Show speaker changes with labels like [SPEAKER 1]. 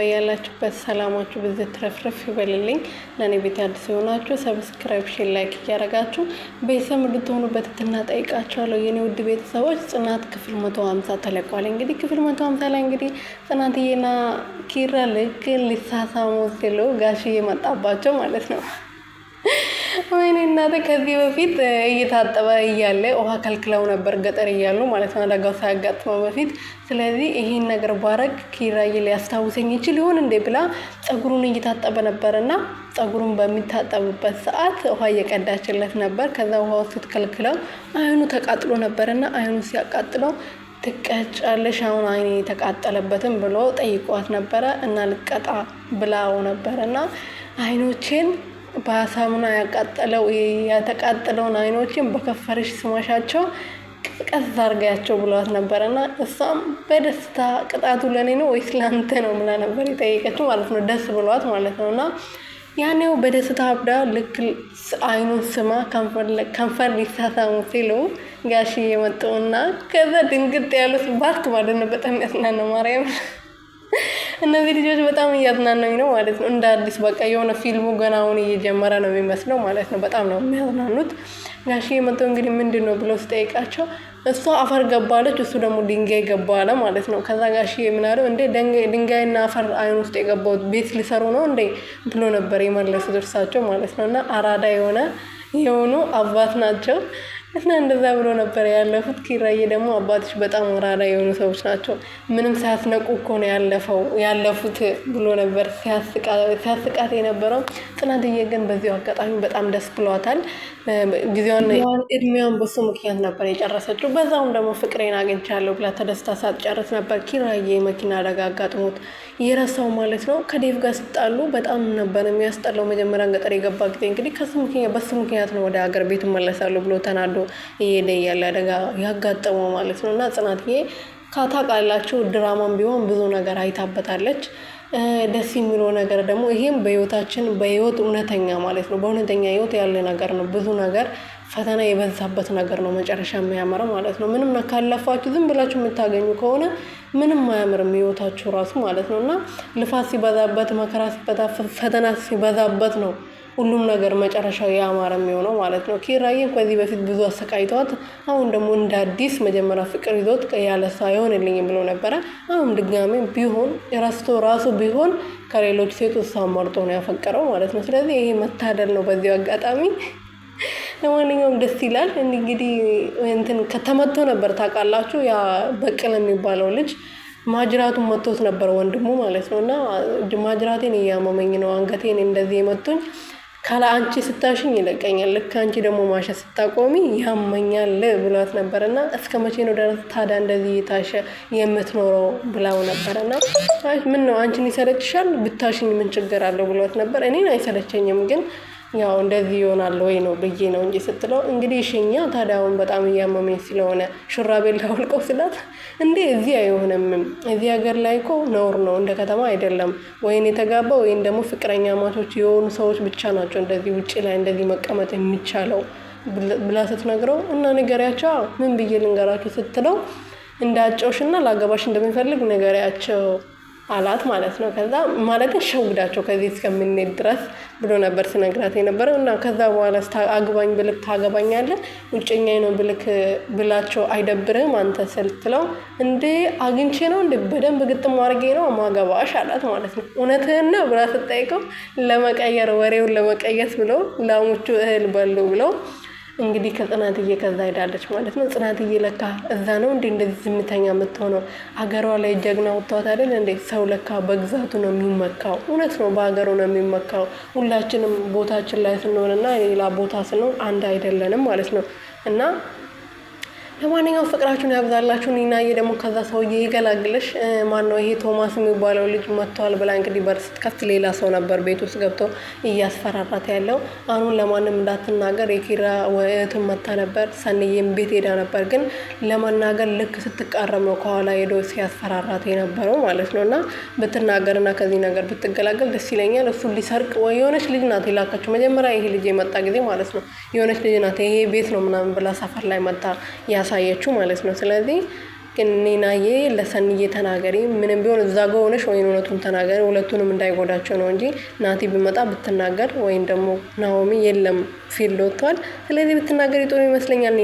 [SPEAKER 1] ያላችሁበት ሰላማችሁ ብዙ ትረፍረፍ ይበልልኝ። ለኔ ቤት አዲስ የሆናችሁ ሰብስክራይብ፣ ሼር፣ ላይክ እያደረጋችሁ ቤተሰብ እንድትሆኑበት ጠይቃችኋለሁ። የኔ ውድ ቤተሰቦች ጽናት ክፍል 150 ተለቋል። እንግዲህ ክፍል 150 ላይ እንግዲህ ጽናትዬና ኪራ ልክ ሊሳሳሙ ሲሉ ጋሽዬ መጣባቸው ማለት ነው። ወይኔ እናቴ ከዚህ በፊት እየታጠበ እያለ ውሃ ከልክለው ነበር ገጠር እያሉ ማለት ነው፣ አደጋው ሳያጋጥመው በፊት። ስለዚህ ይሄን ነገር ባረግ ኪራዬ ሊያስታውሰኝ ይችል ይሆን እንዴ ብላ ፀጉሩን እየታጠበ ነበርና ፀጉሩን በሚታጠብበት ሰዓት ውሃ እየቀዳችለት ነበር። ከዛ ውሃው ስትከልክለው አይኑ ተቃጥሎ ነበርና አይኑ ሲያቃጥለው ትቀጫለሽ አሁን አይኔ የተቃጠለበትም ብሎ ጠይቋት ነበረ እና ልቀጣ ብላው ነበርና አይኖቼን በሳሙና የተቃጠለውን አይኖችን በከፈርሽ ስማሻቸው ቀዝ አርጋያቸው ብሏት ነበርና እሷም በደስታ ቅጣቱ ለኔ ነው ወይስ ላንተ ነው ምላ ነበር የጠየቀችው ማለት ነው፣ ደስ ብሏት ማለት ነውና ያኔው በደስታ አብዳ ልክ አይኑን ስማ ከንፈር ሊሳሳሙ ሲሉ ጋሽዬ መጡና ከዛ ድንግጥ ያሉት ባክ ማለት ነው። በጣም ያስናነው ማርያም እነዚህ ልጆች በጣም እያዝናናኝ ነው ማለት ነው። እንደ አዲስ በቃ የሆነ ፊልሙ ገና አሁን እየጀመረ ነው የሚመስለው ማለት ነው። በጣም ነው የሚያዝናኑት። ጋሽዬ መጥቶ እንግዲህ ምንድነው ብለው ሲጠይቃቸው እሷ አፈር ገባለች እሱ ደግሞ ድንጋይ ገባ አለ ማለት ነው። ከዛ ጋሽዬ ምን አለው እንዴ ድንጋይና አፈር አይን ውስጥ የገባው ቤት ሊሰሩ ነው እንዴ ብሎ ነበር የመለሱት እርሳቸው ማለት ነው። እና አራዳ የሆኑ አባት ናቸው። እና እንደዛ ብሎ ነበር ያለፉት። ኪራዬ ደግሞ አባትሽ በጣም አራዳ የሆኑ ሰዎች ናቸው፣ ምንም ሳያስነቁ እኮ ነው ያለፉት ብሎ ነበር ሲያስቃት የነበረው። ጽናትዬ ግን በዚሁ አጋጣሚ በጣም ደስ ብሏታል። ጊዜዋን እድሜዋን በሱ ምክንያት ነበር የጨረሰችው። በዛውም ደግሞ ፍቅሬን አግኝቻለሁ ብላ ተደስታ ሳትጨርስ ነበር ኪራዬ መኪና አደጋ አጋጥሞት የረሳው ማለት ነው። ከዴቭ ጋር ሲጣሉ በጣም ነበር የሚያስጠላው። መጀመሪያ ገጠር የገባ ጊዜ እንግዲህ በሱ ምክንያት ነው ወደ ሀገር ቤት እመለሳለሁ ብሎ ተናዶ እየሄደ እያለ አደጋ ያጋጠመው ማለት ነው። እና ጽናትዬ ካታውቃላችሁ ድራማም ቢሆን ብዙ ነገር አይታበታለች። ደስ የሚለው ነገር ደግሞ ይሄም በህይወት እውነተኛ ማለት ነው፣ በእውነተኛ ህይወት ያለ ነገር ነው። ብዙ ነገር ፈተና የበዛበት ነገር ነው መጨረሻ የሚያምረው ማለት ነው። ምንም ካለፋችሁ ዝም ብላችሁ የምታገኙ ከሆነ ምንም አያምርም ህይወታችሁ ራሱ ማለት ነው። እና ልፋት ሲበዛበት፣ መከራ ሲበዛበት፣ ፈተና ሲበዛበት ነው ሁሉም ነገር መጨረሻው ያማረ የሚሆነው ማለት ነው። ኪራዬ ከዚህ በፊት ብዙ አሰቃይቷት አሁን ደግሞ እንደ አዲስ መጀመሪያ ፍቅር ይዞት ያለሷ አይሆንልኝም ብሎ ነበረ። አሁን ድጋሜ ቢሆን ራሱ ቢሆን ከሌሎች ሴቶች እሷን መርጦ ነው ያፈቀረው ማለት ነው። ስለዚህ ይሄ መታደል ነው በዚሁ አጋጣሚ። ለማንኛውም ደስ ይላል። እንግዲህ ከተመቶ ነበር ታውቃላችሁ፣ ያ በቀለ የሚባለው ልጅ ማጅራቱን መቶት ነበር ወንድሙ ማለት ነው። እና ማጅራቴን እያመመኝ ነው አንገቴን እንደዚህ የመቱኝ ካለ አንቺ ስታሽኝ ይለቀኛል፣ ልክ አንቺ ደግሞ ማሸት ስታቆሚ ያመኛል ብሏት ነበርና እስከ መቼ ነው ታዲያ እንደዚህ ታሸ የምትኖረው ብላው ነበርና ምን ነው አንቺን ይሰለችሻል ብታሽኝ ምን ችግር አለው ብሏት ነበር። እኔን አይሰለቸኝም ግን ያው እንደዚህ ይሆናል ወይ ነው ብዬ ነው እንጂ ስትለው እንግዲህ እሺኛ ታዲያ አሁን በጣም እያመመኝ ስለሆነ ሹራቤል ላውልቀው ስላት እንዴ እዚህ አይሆንም፣ እዚህ ሀገር ላይ እኮ ነውር ነው፣ እንደ ከተማ አይደለም፣ ወይን የተጋባ ወይን ደግሞ ፍቅረኛ ማቾች የሆኑ ሰዎች ብቻ ናቸው እንደዚህ ውጭ ላይ እንደዚህ መቀመጥ የሚቻለው ብላ ስትነግረው እና ንገሪያቸው ምን ብዬ ልንገራቸው ስትለው እንዳጨውሽና ላገባሽ እንደሚፈልግ ንገሪያቸው አላት ማለት ነው። ከዛ ማለትን ሸውዳቸው ከዚህ እስከምንሄድ ድረስ ብሎ ነበር ሲነግራት የነበረው። እና ከዛ በኋላ አግባኝ ብልክ ታገባኛለህ ውጭኛዬ ነው ብላቸው አይደብርህም አንተ ስትለው እንዴ አግኝቼ ነው እንዴ በደንብ ግጥም አድርጌ ነው ማገባሽ አላት ማለት ነው። እውነትህን ነው ብላ ስትጠይቀው ወሬውን ለመቀየስ ብለው ላሞቹ እህል በሉ ብለው እንግዲህ ከጽናትዬ ከዛ ሄዳለች ማለት ነው። ጽናትዬ ለካ እዛ ነው እንዴ እንደዚህ ዝምተኛ የምትሆነው? አገሯ ላይ ጀግና ወጥቷት አይደል እንዴ? ሰው ለካ በግዛቱ ነው የሚመካው። እውነት ነው፣ በሀገሩ ነው የሚመካው። ሁላችንም ቦታችን ላይ ስንሆንና ሌላ ቦታ ስንሆን አንድ አይደለንም ማለት ነው። እና ለማንኛውም ፍቅራችሁን ያብዛላችሁ። ኒናዬ ደግሞ ከዛ ሰውዬ ይገላግልሽ። ማን ነው ይሄ ቶማስ የሚባለው ልጅ መጥቷል ብላ እንግዲህ በር ስትከፍት ሌላ ሰው ነበር ቤት ውስጥ ገብቶ እያስፈራራት ያለው። አሁን ለማንም እንዳትናገር የኪራ እህትም መታ ነበር፣ ሰንዬም ቤት ሄዳ ነበር። ግን ለመናገር ልክ ስትቃረም ነው ከኋላ ሄዶ ሲያስፈራራት የነበረው ማለት ነው። እና ብትናገርና ከዚህ ነገር ብትገላገል ደስ ይለኛል። እሱ ሊሰርቅ ወይ የሆነች ልጅ ናት የላከችው መጀመሪያ ይሄ ልጅ የመጣ ጊዜ ማለት ነው። የሆነች ልጅ ናት ይሄ ቤት ነው ምናምን ብላ ሰፈር ላይ መጣ ያሳየችው ማለት ነው። ስለዚህ ግን ኒናዬ ለሰንዬ ተናገሪ፣ ምንም ቢሆን እዛ ጋር ሆነሽ ወይን እውነቱን ተናገሪ፣ ሁለቱንም እንዳይጎዳቸው ነው እንጂ ናቲ ቢመጣ ብትናገር ወይም ደግሞ ናሆሚ የለም ፊልድ ወጥቷል። ስለዚህ ብትናገሪ ጥሩ ይመስለኛል።